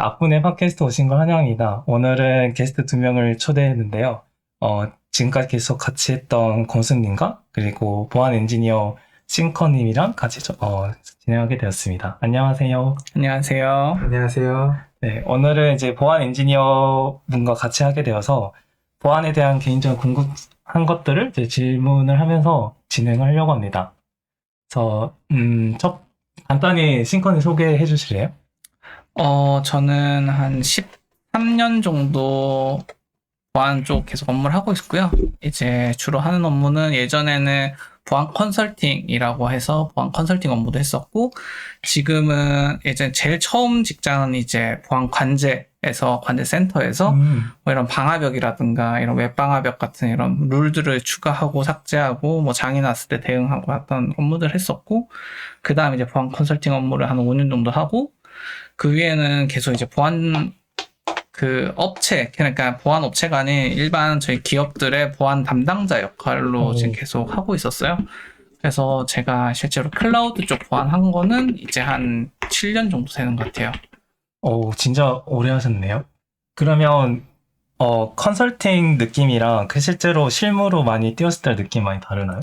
앞분의 팟캐스트 오신 걸 환영합니다. 오늘은 게스트 두 명을 초대했는데요. 지금까지 계속 같이 했던 권수님과 그리고 보안 엔지니어 싱커님이랑 같이 진행하게 되었습니다. 안녕하세요. 안녕하세요. 안녕하세요. 네, 오늘은 이제 보안 엔지니어 분과 같이 하게 되어서 보안에 대한 개인적인 궁금한 것들을 이제 질문을 하면서 진행하려고 합니다. 그래서 간단히 싱커님 소개해 주실래요? 저는 한 13년 정도 보안 쪽 계속 업무를 하고 있고요. 이제 주로 하는 업무는 예전에는 보안 컨설팅이라고 해서 보안 컨설팅 업무도 했었고, 지금은 예전 제일 처음 직장은 이제 보안 관제센터에서 뭐 이런 방화벽이라든가 이런 웹방화벽 같은 이런 룰들을 추가하고 삭제하고 뭐 장애 났을 때 대응하고 했던 업무들 했었고, 그 다음에 이제 보안 컨설팅 업무를 한 5년 정도 하고, 그 위에는 계속 이제 보안 그러니까 보안 업체가 아닌 일반 저희 기업들의 보안 담당자 역할로 지금 계속 하고 있었어요. 그래서 제가 실제로 클라우드 쪽 보안한 거는 이제 한 7년 정도 되는 것 같아요. 진짜 오래 하셨네요. 그러면 컨설팅 느낌이랑 실제로 실무로 많이 뛰었을 때 느낌 많이 다르나요?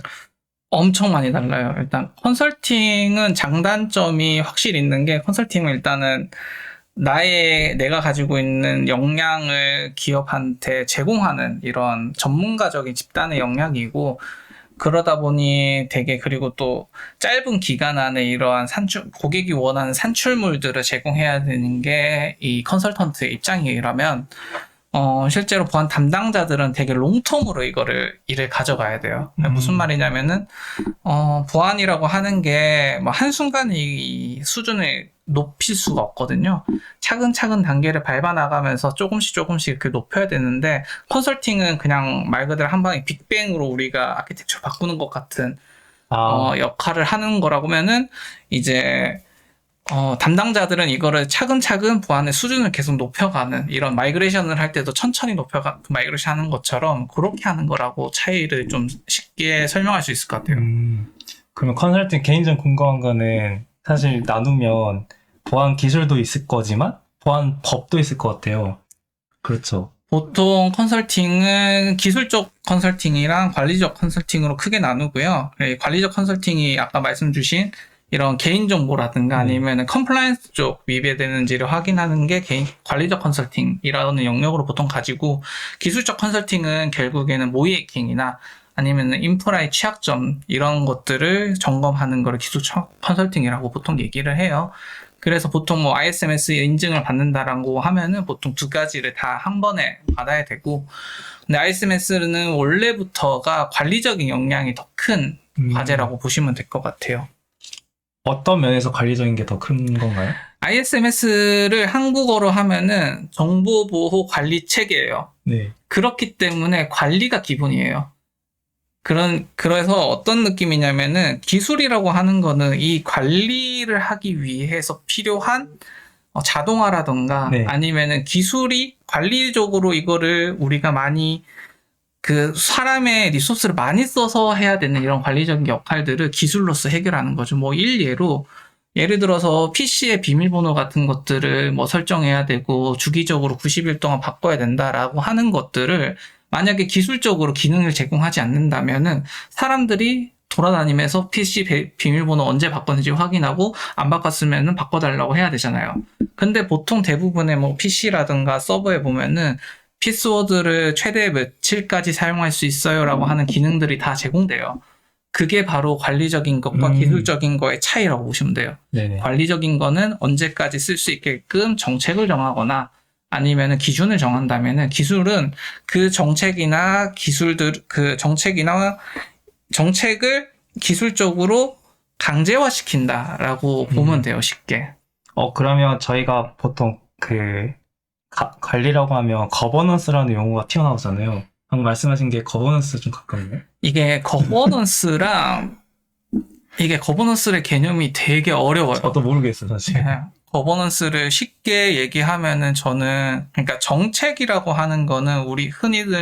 엄청 많이 달라요. 일단 컨설팅은 장단점이 확실히 있는 게, 컨설팅은 일단은 내가 가지고 있는 역량을 기업한테 제공하는 이런 전문가적인 집단의 역량이고, 그러다 보니 그리고 또 짧은 기간 안에 이러한 고객이 원하는 산출물들을 제공해야 되는 게 이 컨설턴트의 입장이라면, 실제로 보안 담당자들은 되게 롱텀으로 일을 가져가야 돼요. 무슨 말이냐면은, 보안이라고 하는 게 뭐 한순간에 이 수준을 높일 수가 없거든요. 차근차근 단계를 밟아 나가면서 조금씩 이렇게 높여야 되는데, 컨설팅은 그냥 말 그대로 한 방에 빅뱅으로 우리가 아키텍처 바꾸는 것 같은 역할을 하는 거라고 하면은, 이제 담당자들은 이거를 차근차근 보안의 수준을 계속 높여가는, 이런 마이그레이션을 할 때도 천천히 마이그레이션 하는 것처럼 그렇게 하는 거라고 차이를 좀 쉽게 설명할 수 있을 것 같아요. 그러면 컨설팅 개인적인 궁금한 거는 사실 나누면 보안 기술도 있을 거지만 보안 법도 있을 것 같아요. 그렇죠. 보통 컨설팅은 기술적 컨설팅이랑 관리적 컨설팅으로 크게 나누고요. 관리적 컨설팅이 아까 말씀 주신 이런 개인정보라든가 아니면 컴플라이언스 쪽 위배되는지를 확인하는 게 관리적 컨설팅이라는 영역으로 보통 가지고, 기술적 컨설팅은 결국에는 모의 해킹이나 아니면 인프라의 취약점 이런 것들을 점검하는 거를 기술적 컨설팅이라고 보통 얘기를 해요. 그래서 보통 뭐 ISMS 인증을 받는다라고 하면은 보통 두 가지를 다 한 번에 받아야 되고, 근데 ISMS는 원래부터가 관리적인 역량이 더 큰 과제라고 보시면 될 것 같아요. 어떤 면에서 관리적인 게 더 큰 건가요? ISMS를 한국어로 하면은 정보보호관리체계예요. 네. 그렇기 때문에 관리가 기본이에요. 그래서 어떤 느낌이냐면은, 기술이라고 하는 거는 이 관리를 하기 위해서 필요한 자동화라던가 아니면은 기술이 관리적으로 이거를 우리가 많이 사람의 리소스를 많이 써서 해야 되는 이런 관리적인 역할들을 기술로서 해결하는 거죠. 뭐 예를 들어서 PC의 비밀번호 같은 것들을 뭐 설정해야 되고 주기적으로 90일 동안 바꿔야 된다라고 하는 것들을 만약에 기술적으로 기능을 제공하지 않는다면은 사람들이 돌아다니면서 PC 비밀번호 언제 바꿨는지 확인하고 안 바꿨으면은 바꿔달라고 해야 되잖아요. 근데 보통 대부분의 뭐 PC라든가 서버에 보면은 패스워드를 최대 며칠까지 사용할 수 있어요라고 하는 기능들이 다 제공돼요. 그게 바로 관리적인 것과 기술적인 거의 차이라고 보시면 돼요. 네네. 관리적인 거는 언제까지 쓸 수 있게끔 정책을 정하거나 아니면 기준을 정한다면은, 기술은 그 정책이나 정책을 기술적으로 강제화시킨다라고 보면 돼요, 쉽게. 그러면 저희가 보통 관리라고 하면 거버넌스라는 용어가 튀어나오잖아요. 방금 말씀하신 게 거버넌스 좀 가깝나요? 이게 거버넌스의 개념이 되게 어려워요. 저도 모르겠어요, 사실. 거버넌스를 쉽게 얘기하면은, 그러니까 정책이라고 하는 거는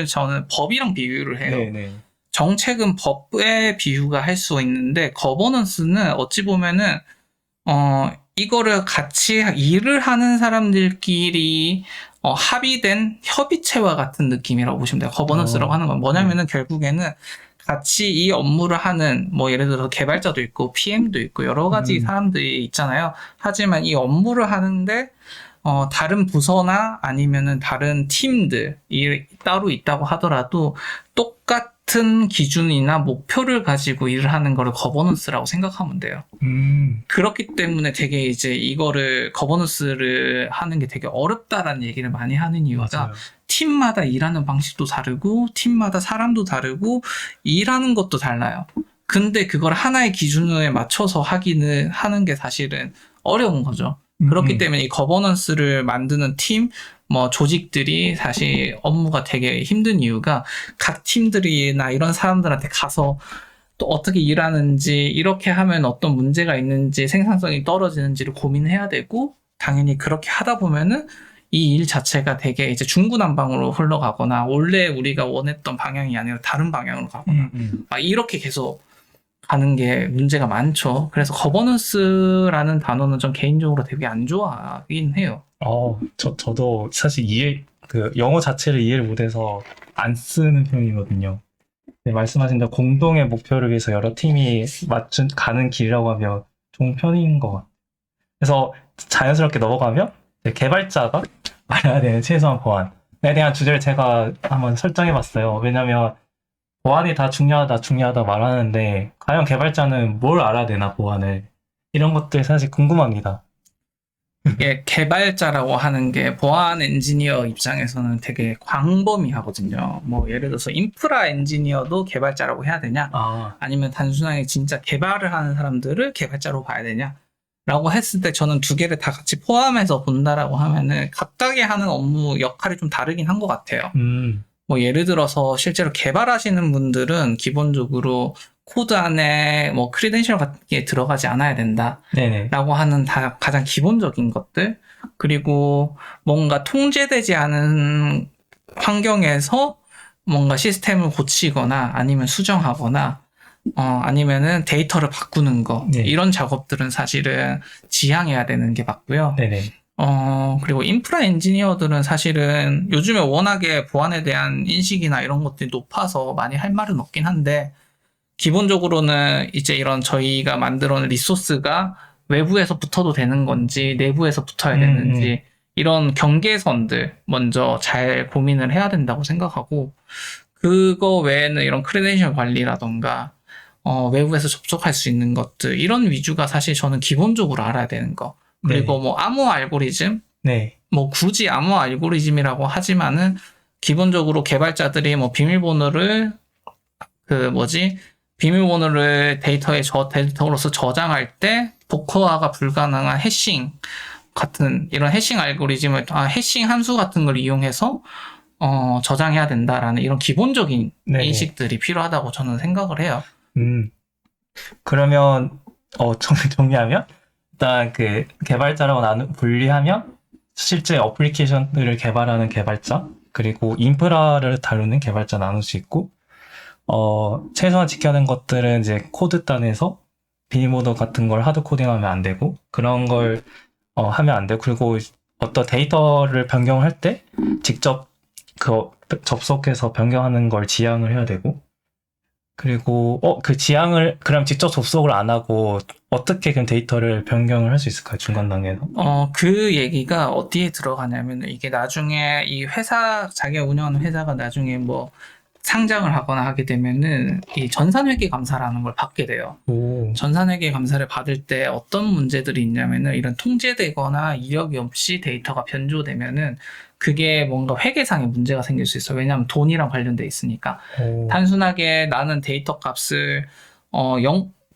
저는 법이랑 비유를 해요. 네네. 정책은 법에 비유가 할 수 있는데, 거버넌스는 어찌 보면은 이거를 같이 일을 하는 사람들끼리 합의된 협의체와 같은 느낌이라고 보시면 돼요. 거버넌스라고 하는 건 뭐냐면은 결국에는 같이 이 업무를 하는 뭐 예를 들어서 개발자도 있고 PM도 있고 여러 가지 사람들이 있잖아요. 하지만 이 업무를 하는데 다른 부서나 아니면은 다른 팀들이 따로 있다고 하더라도 똑같은 기준이나 목표를 가지고 일을 하는 거를 거버넌스라고 생각하면 돼요. 그렇기 때문에 되게 이제 이거를 거버넌스를 하는 게 되게 어렵다라는 얘기를 많이 하는 이유가 맞아요. 팀마다 일하는 방식도 다르고 팀마다 사람도 다르고 일하는 것도 달라요. 근데 그걸 하나의 기준에 맞춰서 하는 게 사실은 어려운 거죠. 그렇기 때문에 이 거버넌스를 만드는 팀, 뭐 조직들이 사실 업무가 되게 힘든 이유가 각 팀들이나 이런 사람들한테 가서 또 어떻게 일하는지, 이렇게 하면 어떤 문제가 있는지, 생산성이 떨어지는지를 고민해야 되고, 당연히 그렇게 하다 보면은 이 일 자체가 되게 이제 중구난방으로 흘러가거나, 원래 우리가 원했던 방향이 아니라 다른 방향으로 가거나, 막 이렇게 계속 가는 게 문제가 많죠. 그래서 거버넌스라는 단어는 전 개인적으로 되게 안 좋아하긴 해요. 저도 사실 영어 자체를 이해를 못해서 안 쓰는 편이거든요. 네, 말씀하신 대로 공동의 목표를 위해서 여러 팀이 가는 길이라고 하면 좋은 편인 것 같아요. 그래서 자연스럽게 넘어가면 이제 개발자가 알아야 되는 최소한 보안에 대한 주제를 제가 한번 설정해 봤어요. 왜냐면 보안이 다 중요하다 말하는데 과연 개발자는 뭘 알아야 되나, 보안을. 이런 것들 사실 궁금합니다. 이게 개발자라고 하는 게 보안 엔지니어 입장에서는 되게 광범위하거든요. 뭐 예를 들어서 인프라 엔지니어도 개발자라고 해야 되냐? 아니면 단순하게 진짜 개발을 하는 사람들을 개발자로 봐야 되냐? 라고 했을 때 저는 두 개를 다 같이 포함해서 본다라고 하면은 각각의 하는 업무 역할이 좀 다르긴 한 것 같아요. 뭐 예를 들어서 실제로 개발하시는 분들은 기본적으로 코드 안에 뭐 크리덴셜 같은 게 들어가지 않아야 된다. 네네. 라고 하는 다 가장 기본적인 것들. 그리고 뭔가 통제되지 않은 환경에서 뭔가 시스템을 고치거나 아니면 수정하거나 아니면은 데이터를 바꾸는 거. 네. 이런 작업들은 사실은 지향해야 되는 게 맞고요. 네네. 그리고 인프라 엔지니어들은 사실은 요즘에 워낙에 보안에 대한 인식이나 이런 것들이 높아서 많이 할 말은 없긴 한데, 기본적으로는 이제 이런 저희가 만들어 놓은 리소스가 외부에서 붙어도 되는 건지 내부에서 붙어야 되는지 이런 경계선들 먼저 잘 고민을 해야 된다고 생각하고, 그거 외에는 이런 크레덴셜 관리라던가 외부에서 접속할 수 있는 것들, 이런 위주가 사실 저는 기본적으로 알아야 되는 거. 그리고 뭐 암호 알고리즘, 네. 뭐 굳이 암호 알고리즘이라고 하지만은 기본적으로 개발자들이 뭐 비밀번호를 데이터로서 저장할 때 복호화가 불가능한 해싱 같은 이런 해싱 알고리즘을 해싱 함수 같은 걸 이용해서 저장해야 된다라는 이런 기본적인 네네. 인식들이 필요하다고 저는 생각을 해요. 그러면 정리하면 일단 그 개발자라고 분리하면 실제 어플리케이션을 개발하는 개발자, 그리고 인프라를 다루는 개발자 나눌 수 있고, 최소한 지켜야 하는 것들은 이제 코드단에서 비밀번호 같은 걸 하드 코딩하면 안 되고, 그런 걸 하면 안 되고, 그리고 어떤 데이터를 변경할 때 직접 접속해서 변경하는 걸 지향을 해야 되고, 그리고 그 지향을 그럼 직접 접속을 안 하고 어떻게 그럼 데이터를 변경을 할 수 있을까요, 중간 단계에서? 그 얘기가 어디에 들어가냐면, 이게 나중에 이 회사, 자기가 운영하는 회사가 나중에 뭐 상장을 하거나 하게 되면은 이 전산회계 감사라는 걸 받게 돼요. 전산회계 감사를 받을 때 어떤 문제들이 있냐면은, 이런 통제되거나 이력이 없이 데이터가 변조되면은 그게 뭔가 회계상의 문제가 생길 수 있어요. 왜냐하면 돈이랑 관련돼 있으니까. 단순하게 나는 데이터 값을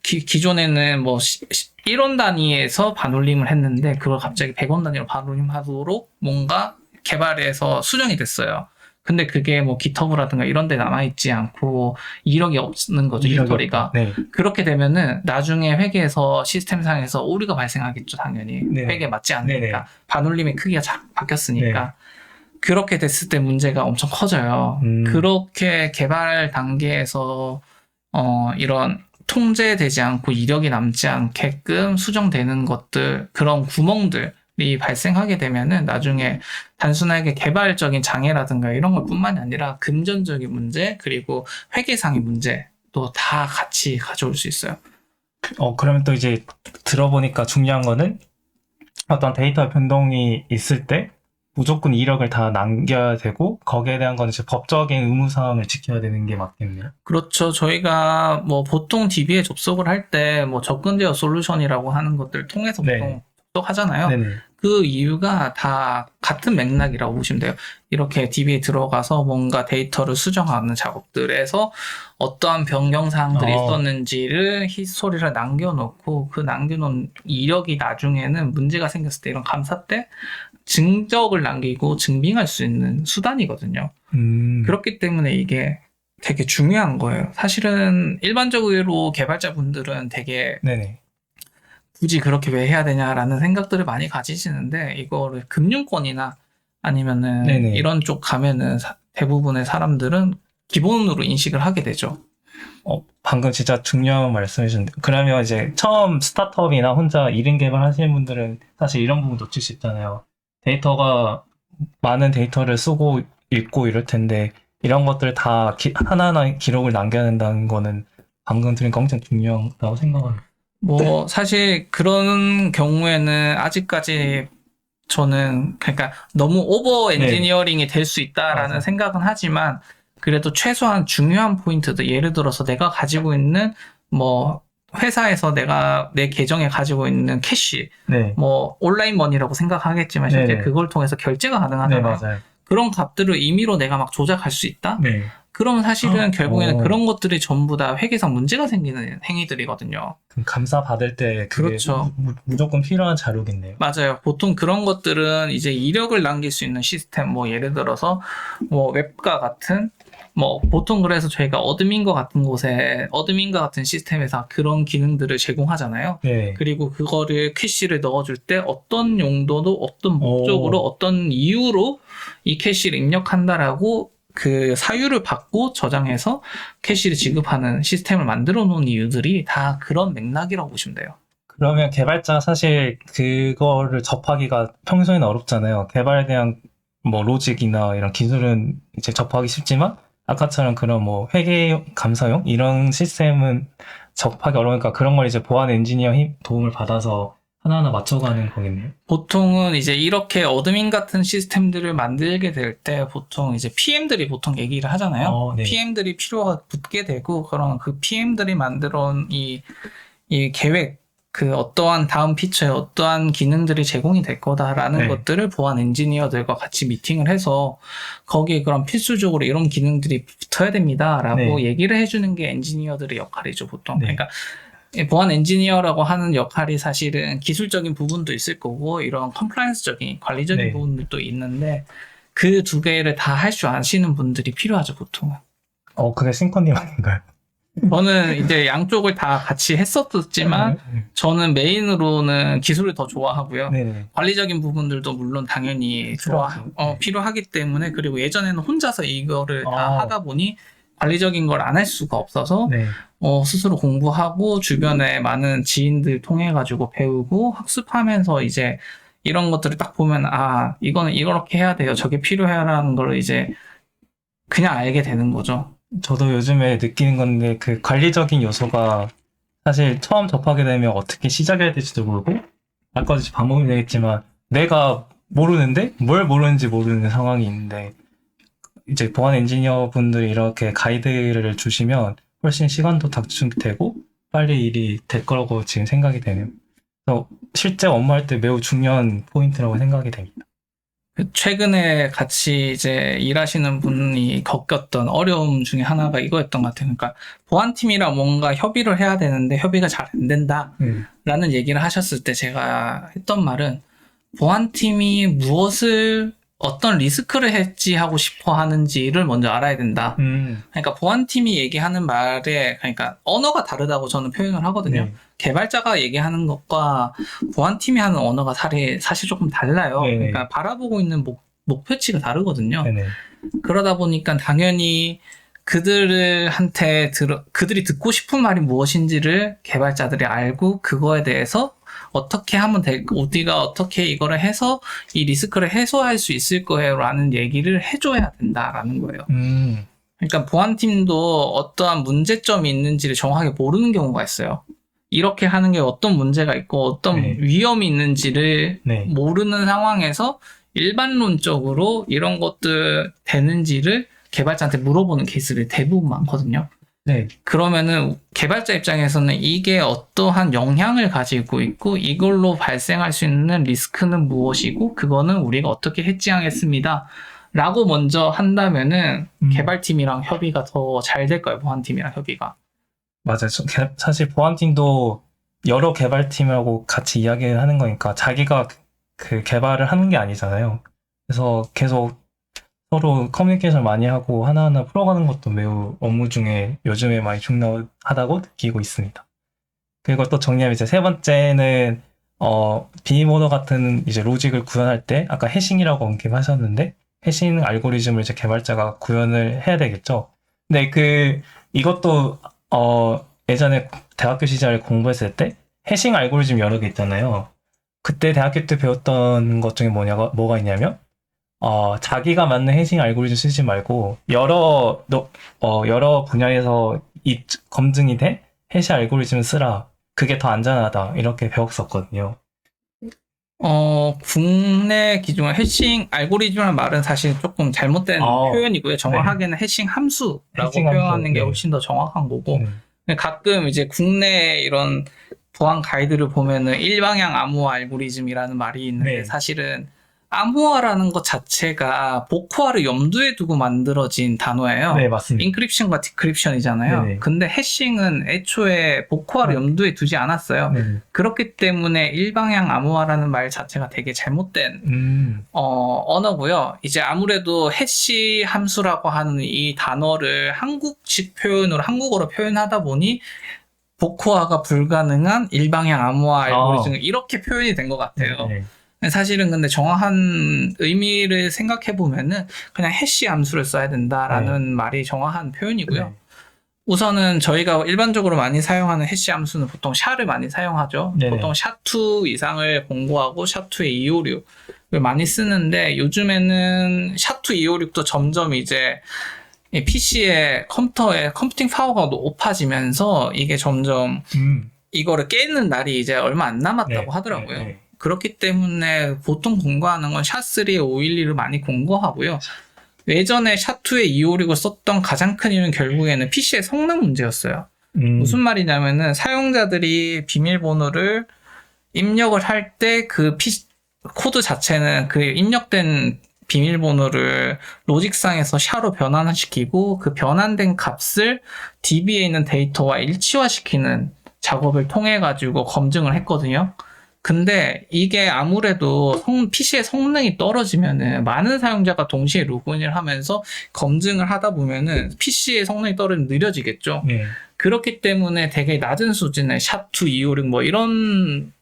기존에는 뭐 1원 단위에서 반올림을 했는데 그걸 갑자기 100원 단위로 반올림하도록 뭔가 개발해서 수정이 됐어요. 근데 그게 뭐 GitHub라든가 이런 데 남아있지 않고 이력이 없는 거죠, 히스토리가. 네. 그렇게 되면은 나중에 회계에서 시스템상에서 오류가 발생하겠죠, 당연히. 네. 회계에 맞지 않으니까. 네네. 반올림의 크기가 바뀌었으니까. 네. 그렇게 됐을 때 문제가 엄청 커져요. 그렇게 개발 단계에서 이런 통제되지 않고 이력이 남지 않게끔 수정되는 것들, 그런 구멍들이 발생하게 되면은 나중에 단순하게 개발적인 장애라든가 이런 것 뿐만이 아니라 금전적인 문제, 그리고 회계상의 문제도 다 같이 가져올 수 있어요. 그러면 또 이제 들어보니까 중요한 거는 어떤 데이터 변동이 있을 때 무조건 이력을 다 남겨야 되고 거기에 대한 건 이제 법적인 의무사항을 지켜야 되는 게 맞겠네요. 그렇죠. 저희가 뭐 보통 DB에 접속을 할 때 뭐 접근 제어 솔루션이라고 하는 것들 통해서 네. 보통 접속하잖아요. 네네. 그 이유가 다 같은 맥락이라고 보시면 돼요. 이렇게 DB에 들어가서 뭔가 데이터를 수정하는 작업들에서 어떠한 변경사항들이 있었는지를 히스토리를 남겨놓고 그 남겨놓은 이력이 나중에는 문제가 생겼을 때 이런 감사 때 증적을 남기고 증빙할 수 있는 수단이거든요. 그렇기 때문에 이게 되게 중요한 거예요. 사실은 일반적으로 개발자분들은 되게 네네. 굳이 그렇게 왜 해야 되냐라는 생각들을 많이 가지시는데 이거를 금융권이나 아니면은 네네. 이런 쪽 가면은 대부분의 사람들은 기본으로 인식을 하게 되죠. 방금 진짜 중요한 말씀해 주셨는데 그러면 이제 처음 스타트업이나 혼자 1인 개발 하시는 분들은 사실 이런 부분 놓칠 수 있잖아요. 데이터가 많은 데이터를 쓰고 읽고 이럴 텐데 이런 것들 다 하나하나 기록을 남겨야 된다는 거는 방금 들은 거 엄청 중요하다고 생각합니다. 뭐 사실 그런 경우에는 아직까지 저는 그러니까 너무 오버 엔지니어링이 될 수 있다라는 맞아요. 생각은 하지만 그래도 최소한 중요한 포인트들 예를 들어서 내가 가지고 있는 뭐 회사에서 내가 내 계정에 가지고 있는 캐시 네. 뭐 온라인 머니라고 생각하겠지만 실제 네네. 그걸 통해서 결제가 네, 가능하잖아요. 맞아요. 그런 값들을 임의로 내가 막 조작할 수 있다? 네. 그러면 사실은 결국에는 오. 그런 것들이 전부 다 회계상 문제가 생기는 행위들이거든요. 그럼 감사 받을 때 그게 그렇죠. 무조건 필요한 자료겠네요. 맞아요. 보통 그런 것들은 이제 이력을 남길 수 있는 시스템, 뭐 예를 들어서 뭐 웹과 같은 뭐 보통 그래서 저희가 어드민과 같은 시스템에서 그런 기능들을 제공하잖아요. 네. 그리고 그거를 캐시를 넣어줄 때 어떤 용도로 어떤 목적으로 어떤 이유로 이 캐시를 입력한다라고 그 사유를 받고 저장해서 캐시를 지급하는 시스템을 만들어 놓은 이유들이 다 그런 맥락이라고 보시면 돼요. 그러면 개발자 사실 그거를 접하기가 평소에는 어렵잖아요. 개발에 대한 뭐 로직이나 이런 기술은 이제 접하기 쉽지만 아까처럼 그런 뭐 회계 감사용 이런 시스템은 접하기 어려우니까 그런 걸 이제 보안 엔지니어 도움을 받아서 하나하나 맞춰가는 거겠네요. 보통은 이제 이렇게 어드민 같은 시스템들을 만들게 될 때 보통 이제 PM들이 보통 얘기를 하잖아요. 네. PM들이 필요가 붙게 되고 그런 그 PM들이 만들어온 이 계획 그 어떠한 다음 피처에 어떠한 기능들이 제공이 될 거다라는 네. 것들을 보안 엔지니어들과 같이 미팅을 해서 거기에 그런 필수적으로 이런 기능들이 붙어야 됩니다라고 네. 얘기를 해주는 게 엔지니어들의 역할이죠 보통. 네. 그러니까 보안 엔지니어라고 하는 역할이 사실은 기술적인 부분도 있을 거고 이런 컴플라이언스적인 관리적인 네. 부분들도 있는데 그 두 개를 다 할 줄 아시는 분들이 필요하죠 보통은. 그게 싱커님 아닌가요? 저는 이제 양쪽을 다 같이 했었지만 저는 메인으로는 기술을 더 좋아하고요. 네네. 관리적인 부분들도 물론 당연히 필요하죠. 필요하기 때문에 그리고 예전에는 혼자서 이거를 다 아. 하다 보니 관리적인 걸 안 할 수가 없어서 네. 스스로 공부하고 주변에 많은 지인들 통해 가지고 배우고 학습하면서 이제 이런 것들을 딱 보면 이거는 이렇게 해야 돼요. 저게 필요해라는 걸 이제 그냥 알게 되는 거죠. 저도 요즘에 느끼는 건데 그 관리적인 요소가 사실 처음 접하게 되면 어떻게 시작해야 될지도 모르고 아까도 반복이 되겠지만 내가 모르는데 뭘 모르는지 모르는 상황이 있는데 이제 보안 엔지니어 분들이 이렇게 가이드를 주시면 훨씬 시간도 단축되고 빨리 일이 될 거라고 지금 생각이 되네요. 그래서 실제 업무할 때 매우 중요한 포인트라고 생각이 됩니다. 최근에 같이 이제 일하시는 분이 겪었던 어려움 중에 하나가 이거였던 것 같아요. 그러니까 보안팀이랑 뭔가 협의를 해야 되는데 협의가 잘 안 된다라는 얘기를 하셨을 때 제가 했던 말은 보안팀이 어떤 리스크를 해지하고 싶어 하는지를 먼저 알아야 된다. 그러니까 보안팀이 얘기하는 말에 그러니까 언어가 다르다고 저는 표현을 하거든요. 네. 개발자가 얘기하는 것과 보안팀이 하는 언어가 사실 조금 달라요. 네네. 그러니까 바라보고 있는 목표치가 다르거든요. 네네. 그러다 보니까 당연히 그들이 듣고 싶은 말이 무엇인지를 개발자들이 알고 그거에 대해서 어떻게 하면 우리가 어떻게 이거를 해서 이 리스크를 해소할 수 있을 거예요 라는 얘기를 해줘야 된다라는 거예요. 그러니까 보안팀도 어떠한 문제점이 있는지를 정확하게 모르는 경우가 있어요. 이렇게 하는 게 어떤 문제가 있고 어떤 네. 위험이 있는지를 네. 모르는 상황에서 일반론적으로 이런 것들 되는지를 개발자한테 물어보는 케이스들이 대부분 많거든요. 네. 그러면은 개발자 입장에서는 이게 어떠한 영향을 가지고 있고 이걸로 발생할 수 있는 리스크는 무엇이고 그거는 우리가 어떻게 해지하겠습니다. 라고 먼저 한다면은 개발팀이랑 협의가 더 잘 될 거예요. 보안팀이랑 협의가. 맞아요. 사실 보안팀도 여러 개발팀하고 같이 이야기를 하는 거니까 자기가 그 개발을 하는 게 아니잖아요. 그래서 계속 서로 커뮤니케이션 많이 하고 하나하나 풀어가는 것도 매우 업무 중에 요즘에 많이 중요하다고 느끼고 있습니다. 그리고 또 정리하면 이제 세 번째는 비밀번호 같은 이제 로직을 구현할 때 아까 해싱이라고 언급하셨는데 해싱 알고리즘을 이제 개발자가 구현을 해야 되겠죠. 근데 이것도 예전에 대학교 시절에 공부했을 때 해싱 알고리즘 여러 개 있잖아요. 그때 대학교 때 배웠던 것 중에 뭐가 있냐면 자기가 맞는 해싱 알고리즘 쓰지 말고 여러 분야에서 검증이 된 해싱 알고리즘을 쓰라. 그게 더 안전하다. 이렇게 배웠었거든요. 국내 기준으로 해싱 알고리즘이라는 말은 사실 조금 잘못된 표현이고요. 정확하게는 해싱 함수라고 해싱 표현하는 함수, 게 네. 훨씬 더 정확한 거고 가끔 이제 국내 이런 보안 가이드를 보면은 일방향 암호화 알고리즘이라는 말이 있는데 네. 사실은 암호화라는 것 자체가 복호화를 염두에 두고 만들어진 단어예요. 네, 맞습니다. 인크립션과 디크립션이잖아요. 네네. 근데 해싱은 애초에 복호화를 염두에 두지 않았어요. 네네. 그렇기 때문에 일방향 암호화라는 말 자체가 되게 잘못된 언어고요. 이제 아무래도 해시 함수라고 하는 이 단어를 한국어로 표현하다 보니 복호화가 불가능한 일방향 암호화 알고리즘 이렇게 표현이 된 것 같아요. 네. 사실은 근데 정확한 의미를 생각해 보면은 그냥 해시 함수를 써야 된다라는 말이 정확한 표현이고요. 네. 우선은 저희가 일반적으로 많이 사용하는 해시 함수는 보통 샤를 많이 사용하죠. 네네. 보통 샤2 이상을 공고하고 샤2의 256을 많이 쓰는데 요즘에는 샤2 256도 점점 이제 PC의 컴퓨터의 컴퓨팅 파워가 높아지면서 이게 점점 이거를 깨는 날이 이제 얼마 안 남았다고 하더라고요. 네. 그렇기 때문에 보통 공고하는 건 샤3의 512를 많이 공고하고요. 예전에 샤2의 256을 썼던 가장 큰 이유는 결국에는 PC의 성능 문제였어요. 무슨 말이냐면은 사용자들이 비밀번호를 입력을 할 때 그 코드 자체는 그 입력된 비밀번호를 로직상에서 샤로 변환시키고 그 변환된 값을 DB에 있는 데이터와 일치화시키는 작업을 통해 가지고 검증을 했거든요. 근데 이게 아무래도 PC의 성능이 떨어지면은 많은 사용자가 동시에 로그인을 하면서 검증을 하다 보면은 PC의 성능이 떨어지면 느려지겠죠. 네. 그렇기 때문에 되게 낮은 수준의 샤2, 256 뭐 이런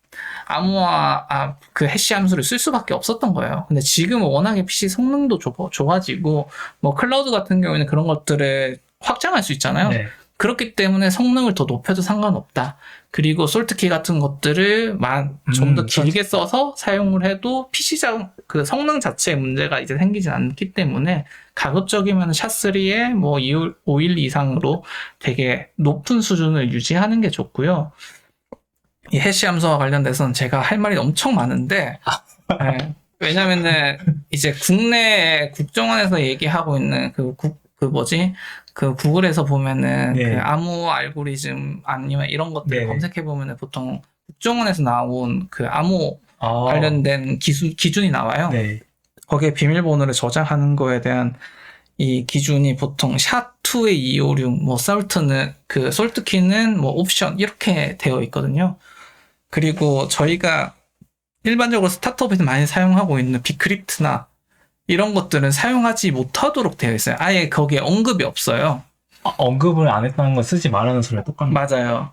암호화 그 해시 함수를 쓸 수밖에 없었던 거예요. 근데 지금은 워낙에 PC 성능도 좋아지고 뭐 클라우드 같은 경우에는 그런 것들을 확장할 수 있잖아요. 네. 그렇기 때문에 성능을 더 높여도 상관없다. 그리고 솔트키 같은 것들을 좀 더 길게 써서 사용을 해도 PC장 그 성능 자체에 문제가 이제 생기진 않기 때문에 가급적이면 샤3에 뭐 512 이상으로 되게 높은 수준을 유지하는 게 좋고요. 이 해시 함수와 관련돼서는 제가 할 말이 엄청 많은데 네, 왜냐면은 이제 국내 국정원에서 얘기하고 있는 그 구글에서 보면은 그 암호 알고리즘 아니면 이런 것들을 검색해 보면은 보통 국정원에서 나온 그 암호 관련된 기준이 나와요. 네. 거기에 비밀번호를 저장하는 거에 대한 이 기준이 보통 샤2의 256, 뭐 솔트키는 뭐 옵션 이렇게 되어 있거든요. 그리고 저희가 일반적으로 스타트업에서 많이 사용하고 있는 비크립트나 이런 것들은 사용하지 못하도록 되어 있어요. 아예 거기에 언급이 없어요. 언급을 안 했다는 건 쓰지 말라는 소리가 똑같네. 맞아요.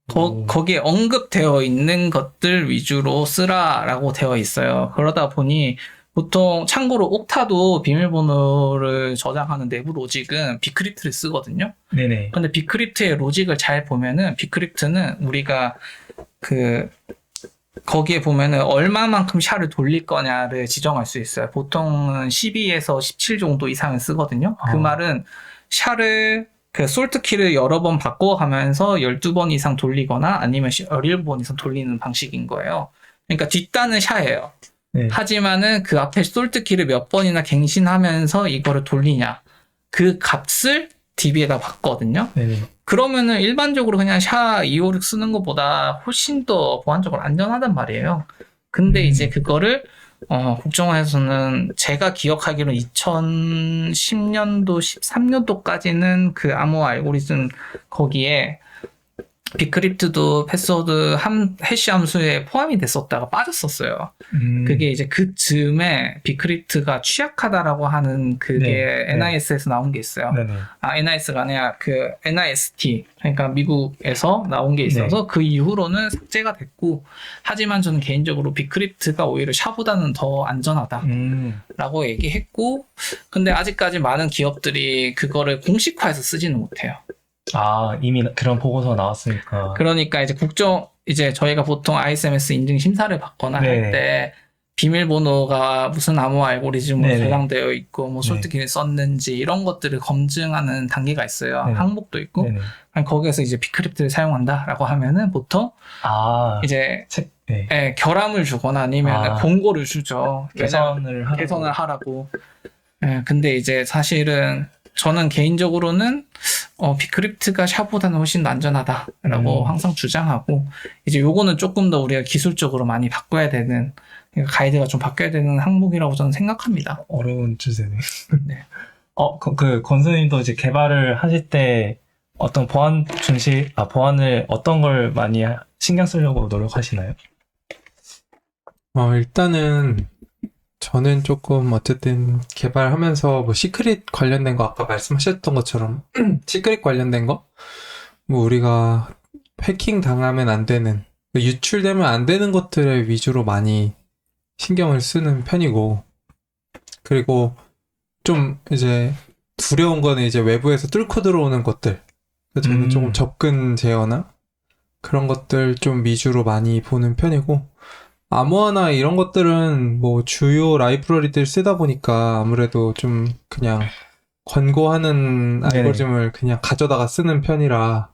거기에 언급되어 있는 것들 위주로 쓰라라고 되어 있어요. 그러다 보니 보통 참고로 옥타도 비밀번호를 저장하는 내부 로직은 비크립트를 쓰거든요. 네네. 근데 비크립트의 로직을 잘 보면은 비크립트는 우리가 그 거기에 보면은 얼마만큼 샤를 돌릴 거냐를 지정할 수 있어요. 보통은 12에서 17 정도 이상을 쓰거든요. 그 말은 샤를 그 솔트 키를 여러 번 바꿔가면서 12번 이상 돌리거나 아니면 17번 이상 돌리는 방식인 거예요. 그러니까 뒷단은 샤예요. 네. 하지만은 그 앞에 솔트 키를 몇 번이나 갱신하면서 이거를 돌리냐. 그 값을 DB에다 받거든요. 네네. 그러면은 일반적으로 그냥 샤 256 쓰는 것보다 훨씬 더 보안적으로 안전하단 말이에요. 근데 이제 그거를 국정원에서는 제가 기억하기로는 2010년도, 13년도까지는 그 암호 알고리즘 거기에 비크립트도 패스워드 해시 함수에 포함이 됐었다가 빠졌었어요. 그게 이제 그 즈음에 비크립트가 취약하다라고 하는 그게 네. NIS에서 나온 게 있어요. 네네. NIS가 아니라 그 NIST, 그러니까 미국에서 나온 게 있어서 그 이후로는 삭제가 됐고, 하지만 저는 개인적으로 비크립트가 오히려 샤보다는 더 안전하다라고 얘기했고, 근데 아직까지 많은 기업들이 그거를 공식화해서 쓰지는 못해요. 아, 이미 그런 보고서 나왔으니까. 그러니까 이제 저희가 보통 ISMS 인증 심사를 받거나 할 때 비밀번호가 무슨 암호 알고리즘으로 저장되어 있고 뭐 솔트키를 썼는지 이런 것들을 검증하는 단계가 있어요. 항목도 있고. 거기에서 이제 비크립트를 사용한다라고 하면은 보통 이제 결함을 주거나 아니면 공고를 주죠. 개선을 하라고. 근데 이제 사실은 저는 개인적으로는 비크립트가 샤보다는 훨씬 더 안전하다라고 항상 주장하고, 이제 요거는 조금 더 우리가 기술적으로 많이 바꿔야 되는, 그러니까 가이드가 좀 바뀌어야 되는 항목이라고 저는 생각합니다. 어려운 주제네. 네. 권수님도 이제 개발을 하실 때 어떤 보안을 어떤 걸 많이 신경 쓰려고 노력하시나요? 일단은 저는 조금 어쨌든 개발하면서 뭐 시크릿 관련된 거 아까 말씀하셨던 것처럼 시크릿 관련된 거 뭐 우리가 해킹 당하면 안 되는, 유출되면 안 되는 것들을 위주로 많이 신경을 쓰는 편이고, 그리고 좀 이제 두려운 거는 이제 외부에서 뚫고 들어오는 것들, 저는 조금 접근 제어나 그런 것들 좀 위주로 많이 보는 편이고, 암호화나 이런 것들은 뭐 주요 라이브러리들 쓰다 보니까 아무래도 좀 그냥 권고하는 알고리즘을 그냥 가져다가 쓰는 편이라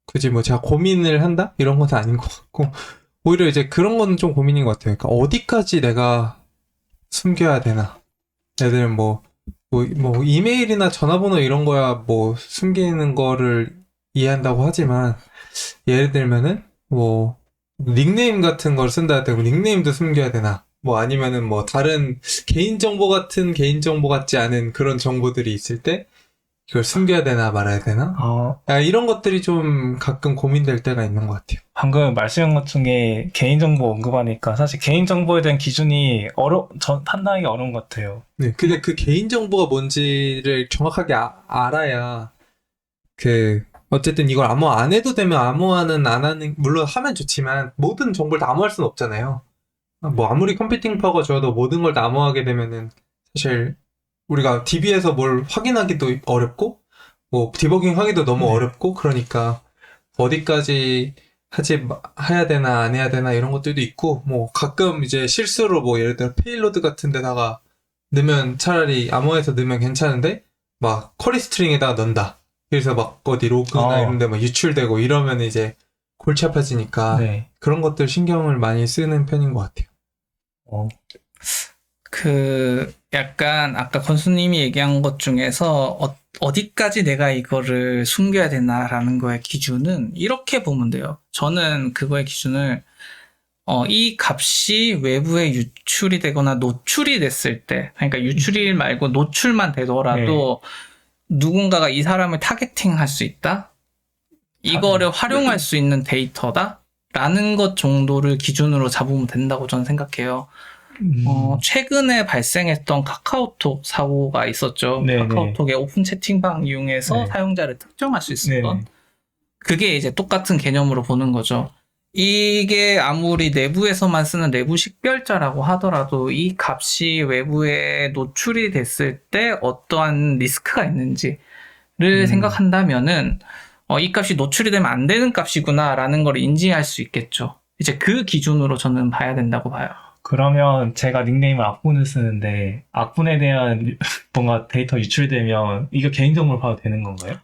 굳이 뭐 제가 고민을 한다? 이런 건 아닌 것 같고, 오히려 이제 그런 건 좀 고민인 것 같아요. 그러니까 어디까지 내가 숨겨야 되나? 애들은 뭐 이메일이나 전화번호 이런 거야 뭐 숨기는 거를 이해한다고 하지만, 예를 들면은 뭐 닉네임 같은 걸 쓴다 할 때 닉네임도 숨겨야 되나? 뭐 아니면은 뭐 다른 개인정보 같은 개인정보 같지 않은 그런 정보들이 있을 때 이걸 숨겨야 되나 말아야 되나? 이런 것들이 좀 가끔 고민될 때가 있는 것 같아요. 방금 말씀한 것 중에 개인정보 언급하니까 사실 개인정보에 대한 기준이 판단하기 어려운 것 같아요. 네, 근데 그 개인정보가 뭔지를 정확하게 알아야 어쨌든 이걸 암호화 안 해도 되면 암호화는 안 하는, 물론 하면 좋지만 모든 정보를 다 암호화할 수는 없잖아요. 뭐 아무리 컴퓨팅 파워가 좋아도 모든 걸 다 암호화하게 되면은 사실 우리가 DB에서 뭘 확인하기도 어렵고 뭐 디버깅 하기도 너무 어렵고, 그러니까 어디까지 해야 되나 안 해야 되나 이런 것들도 있고, 뭐 가끔 이제 실수로 뭐 예를 들어 페일로드 같은 데다가 넣으면 차라리 암호화해서 넣으면 괜찮은데 막 쿼리 스트링에다가 넣는다. 그래서 막 어디 로그나 이런 데 막 유출되고 이러면 이제 골치 아파지니까 그런 것들 신경을 많이 쓰는 편인 것 같아요. 약간 아까 권수님이 얘기한 것 중에서 어디까지 내가 이거를 숨겨야 되나라는 거의 기준은 이렇게 보면 돼요. 저는 그거의 기준을 이 값이 외부에 유출이 되거나 노출이 됐을 때, 그러니까 유출이 말고 노출만 되더라도 누군가가 이 사람을 타겟팅 할 수 있다? 이거를 활용할 수 있는 데이터다? 라는 것 정도를 기준으로 잡으면 된다고 저는 생각해요. 최근에 발생했던 카카오톡 사고가 있었죠. 카카오톡의 오픈 채팅방 이용해서 사용자를 특정할 수 있었던. 그게 이제 똑같은 개념으로 보는 거죠. 이게 아무리 내부에서만 쓰는 내부 식별자라고 하더라도 이 값이 외부에 노출이 됐을 때 어떠한 리스크가 있는지를 생각한다면은 이 값이 노출이 되면 안 되는 값이구나라는 걸 인지할 수 있겠죠. 이제 그 기준으로 저는 봐야 된다고 봐요. 그러면 제가 닉네임을 악분을 쓰는데 악분에 대한 뭔가 데이터 유출되면 이거 개인정보를 봐도 되는 건가요?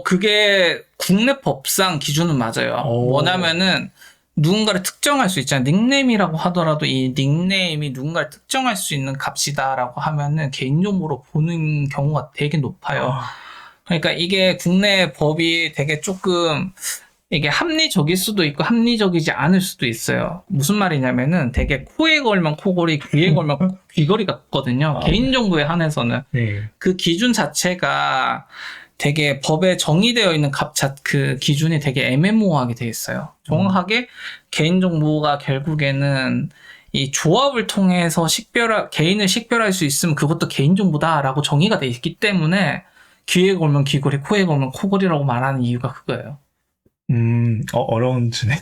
그게 국내 법상 기준은 맞아요. 오. 뭐냐면은 누군가를 특정할 수 있잖아요. 닉네임이라고 하더라도 이 닉네임이 누군가를 특정할 수 있는 값이다라고 하면은 개인정보로 보는 경우가 되게 높아요. 그러니까 이게 국내 법이 되게 조금 이게 합리적일 수도 있고 합리적이지 않을 수도 있어요. 무슨 말이냐면은 되게 코에 걸면 코걸이, 귀에 걸면 귀걸이 같거든요. 개인정보에 한해서는. 네. 그 기준 자체가 되게 법에 정의되어 있는 그 기준이 되게 애매모호하게 돼 있어요. 정확하게 개인정보가 결국에는 이 조합을 통해서 개인을 식별할 수 있으면 그것도 개인정보다라고 정의가 돼 있기 때문에 귀에 걸면 귀걸이, 코에 걸면 코걸이라고 말하는 이유가 그거예요. 어려운 주네.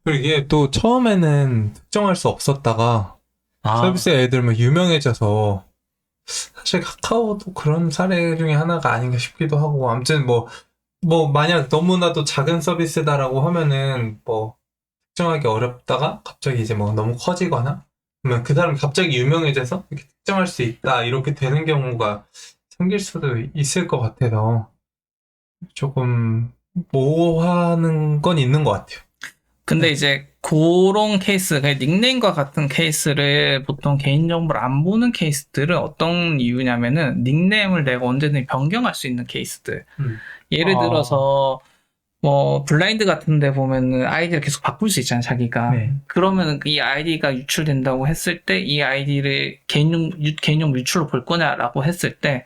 그리고 이게 또 처음에는 특정할 수 없었다가 서비스 예를 들면 유명해져서 사실 카카오도 그런 사례 중에 하나가 아닌가 싶기도 하고 아무튼 뭐 만약 너무나도 작은 서비스다라고 하면은 뭐 특정하기 어렵다가 갑자기 이제 뭐 너무 커지거나 그러면 그 사람이 갑자기 유명해져서 이렇게 특정할 수 있다 이렇게 되는 경우가 생길 수도 있을 것 같아서 조금 모호하는 건 있는 것 같아요. 근데 이제 그런 케이스, 닉네임과 같은 케이스를 보통 개인정보를 안 보는 케이스들은 어떤 이유냐면은 닉네임을 내가 언제든 변경할 수 있는 케이스들. 예를 들어서 뭐 블라인드 같은 데 보면은 아이디를 계속 바꿀 수 있잖아요, 자기가. 네. 그러면은 이 아이디가 유출된다고 했을 때 이 아이디를 개인정보 유출로 볼 거냐라고 했을 때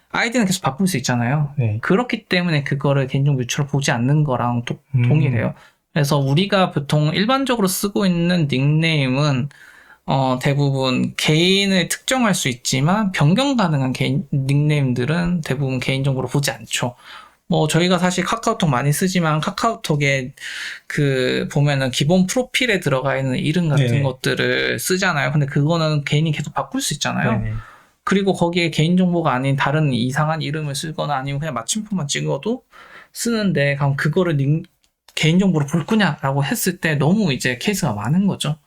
아이디는 계속 바꿀 수 있잖아요. 네. 그렇기 때문에 그거를 개인정보 유출로 보지 않는 거랑 동일해요. 그래서 우리가 보통 일반적으로 쓰고 있는 닉네임은 대부분 개인을 특정할 수 있지만 변경 가능한 닉네임들은 대부분 개인정보로 보지 않죠. 뭐 저희가 사실 카카오톡 많이 쓰지만 카카오톡에 보면은 기본 프로필에 들어가 있는 이름 같은 네네. 것들을 쓰잖아요. 근데 그거는 개인이 계속 바꿀 수 있잖아요. 네네. 그리고 거기에 개인정보가 아닌 다른 이상한 이름을 쓰거나 아니면 그냥 마침표만 찍어도 쓰는데 그럼 그거를 개인정보로 볼 거냐라고 했을 때 너무 이제 케이스가 많은 거죠.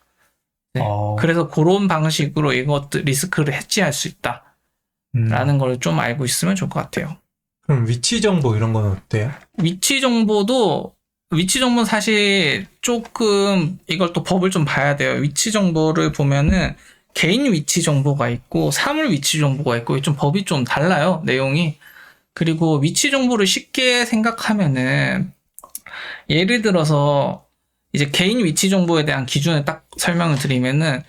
네. 그래서 그런 방식으로 이것들 리스크를 해지할 수 있다라는 걸 좀 알고 있으면 좋을 것 같아요. 그럼 위치 정보 이런 건 어때요? 위치 정보는 사실 조금 이걸 또 법을 좀 봐야 돼요. 위치 정보를 보면은 개인 위치 정보가 있고 사물 위치 정보가 있고 좀 법이 좀 달라요, 내용이. 그리고 위치 정보를 쉽게 생각하면은 예를 들어서 이제 개인 위치 정보에 대한 기준을 딱 설명을 드리면은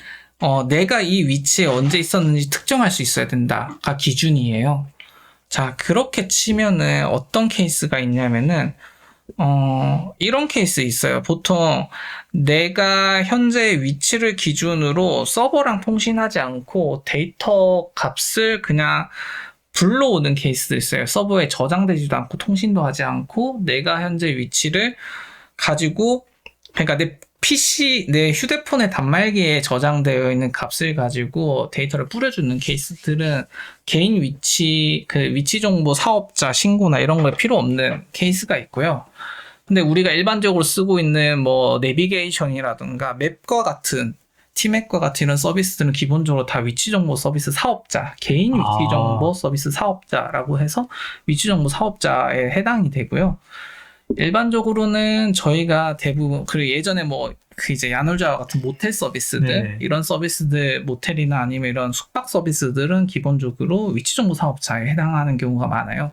내가 이 위치에 언제 있었는지 특정할 수 있어야 된다가 기준이에요. 자, 그렇게 치면은 어떤 케이스가 있냐면은 이런 케이스 있어요. 보통 내가 현재 위치를 기준으로 서버랑 통신하지 않고 데이터 값을 그냥 불러오는 케이스도 있어요. 서버에 저장되지도 않고 통신도 하지 않고 내가 현재 위치를 가지고 그러니까 내 휴대폰의 단말기에 저장되어 있는 값을 가지고 데이터를 뿌려주는 케이스들은 개인 위치 정보 사업자 신고나 이런 거에 필요 없는 케이스가 있고요. 근데 우리가 일반적으로 쓰고 있는 뭐 내비게이션이라든가 맵과 같은 티맵과 같은 이런 서비스들은 기본적으로 다 위치정보 서비스 사업자, 개인 위치정보 서비스 사업자라고 해서 위치정보 사업자에 해당이 되고요. 일반적으로는 저희가 대부분, 그리고 예전에 이제 야놀자와 같은 모텔 서비스들, 네네. 이런 서비스들, 모텔이나 아니면 이런 숙박 서비스들은 기본적으로 위치정보 사업자에 해당하는 경우가 많아요.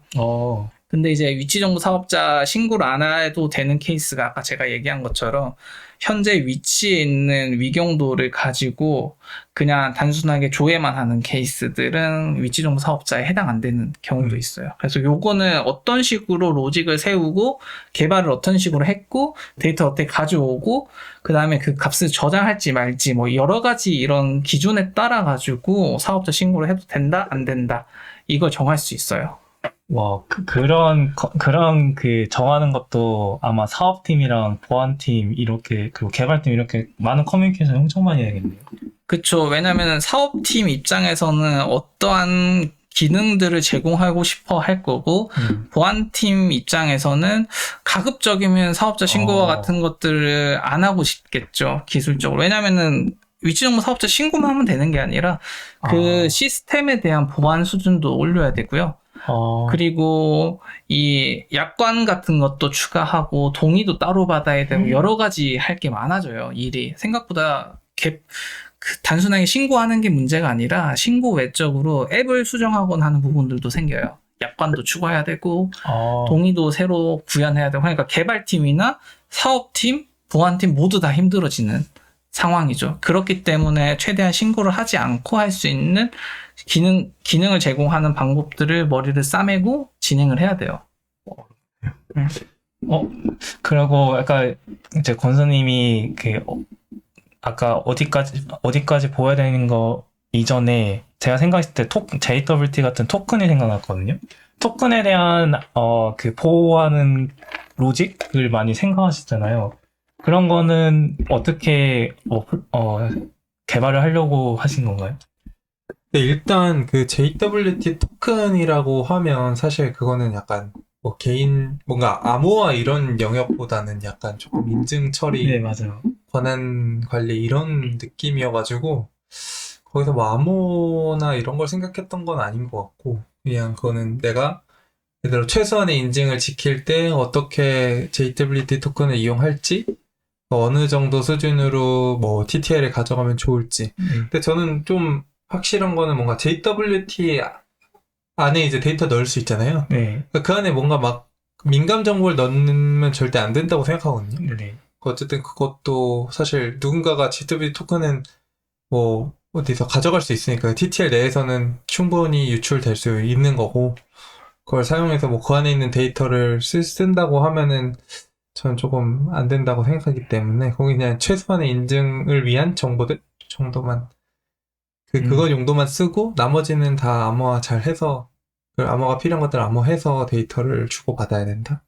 근데 이제 위치정보 사업자 신고를 안 해도 되는 케이스가 아까 제가 얘기한 것처럼 현재 위치에 있는 위경도를 가지고 그냥 단순하게 조회만 하는 케이스들은 위치정보 사업자에 해당 안 되는 경우도 있어요. 그래서 요거는 어떤 식으로 로직을 세우고 개발을 어떤 식으로 했고 데이터 어떻게 가져오고 그 다음에 그 값을 저장할지 말지 뭐 여러 가지 이런 기준에 따라 가지고 사업자 신고를 해도 된다 안 된다 이걸 정할 수 있어요. 와, 그런 그 정하는 것도 아마 사업팀이랑 보안팀 이렇게, 그리고 개발팀 이렇게 많은 커뮤니케이션 엄청 많이 해야겠네요. 그쵸. 왜냐면은 사업팀 입장에서는 어떠한 기능들을 제공하고 싶어 할 거고, 보안팀 입장에서는 가급적이면 사업자 신고와 같은 것들을 안 하고 싶겠죠. 기술적으로. 왜냐면은 위치정보 사업자 신고만 하면 되는 게 아니라 그 시스템에 대한 보안 수준도 올려야 되고요. 그리고 이 약관 같은 것도 추가하고 동의도 따로 받아야 되고 여러 가지 할 게 많아져요. 일이 생각보다 단순하게 신고하는 게 문제가 아니라 신고 외적으로 앱을 수정하거나 하는 부분들도 생겨요. 약관도 추가해야 되고 동의도 새로 구현해야 되고 그러니까 개발팀이나 사업팀, 보안팀 모두 다 힘들어지는 상황이죠. 그렇기 때문에 최대한 신고를 하지 않고 할 수 있는 기능을 제공하는 방법들을 머리를 싸매고 진행을 해야 돼요. 그리고 약간 이제 권서님이 아까 어디까지 보여야 되는 거 이전에 제가 생각했을 때 JWT 같은 토큰이 생각났거든요. 토큰에 대한 그 보호하는 로직을 많이 생각하시잖아요. 그런 거는 어떻게 개발을 하려고 하신 건가요? 네, 일단 그 JWT 토큰이라고 하면 사실 그거는 약간 뭐 개인 뭔가 암호화 이런 영역보다는 약간 조금 인증 처리, 네, 맞아요. 권한 관리 이런 느낌이어가지고 거기서 뭐 암호나 이런 걸 생각했던 건 아닌 것 같고 그냥 그거는 내가 예를 들어 최소한의 인증을 지킬 때 어떻게 JWT 토큰을 이용할지 어느 정도 수준으로 뭐 TTL을 가져가면 좋을지. 근데 저는 좀 확실한 거는 뭔가 JWT 안에 이제 데이터 넣을 수 있잖아요. 네. 그러니까 그 안에 뭔가 막 민감 정보를 넣으면 절대 안 된다고 생각하거든요. 네. 어쨌든 그것도 사실 누군가가 JWT 토큰은 뭐 어디서 가져갈 수 있으니까 TTL 내에서는 충분히 유출될 수 있는 거고 그걸 사용해서 뭐 그 안에 있는 데이터를 쓴다고 하면은 저는 조금 안 된다고 생각하기 때문에 거기 그냥 최소한의 인증을 위한 정보들 정도만 그거 용도만 쓰고 나머지는 다 암호화 잘 해서 그 암호가 필요한 것들 암호해서 데이터를 주고받아야 된다.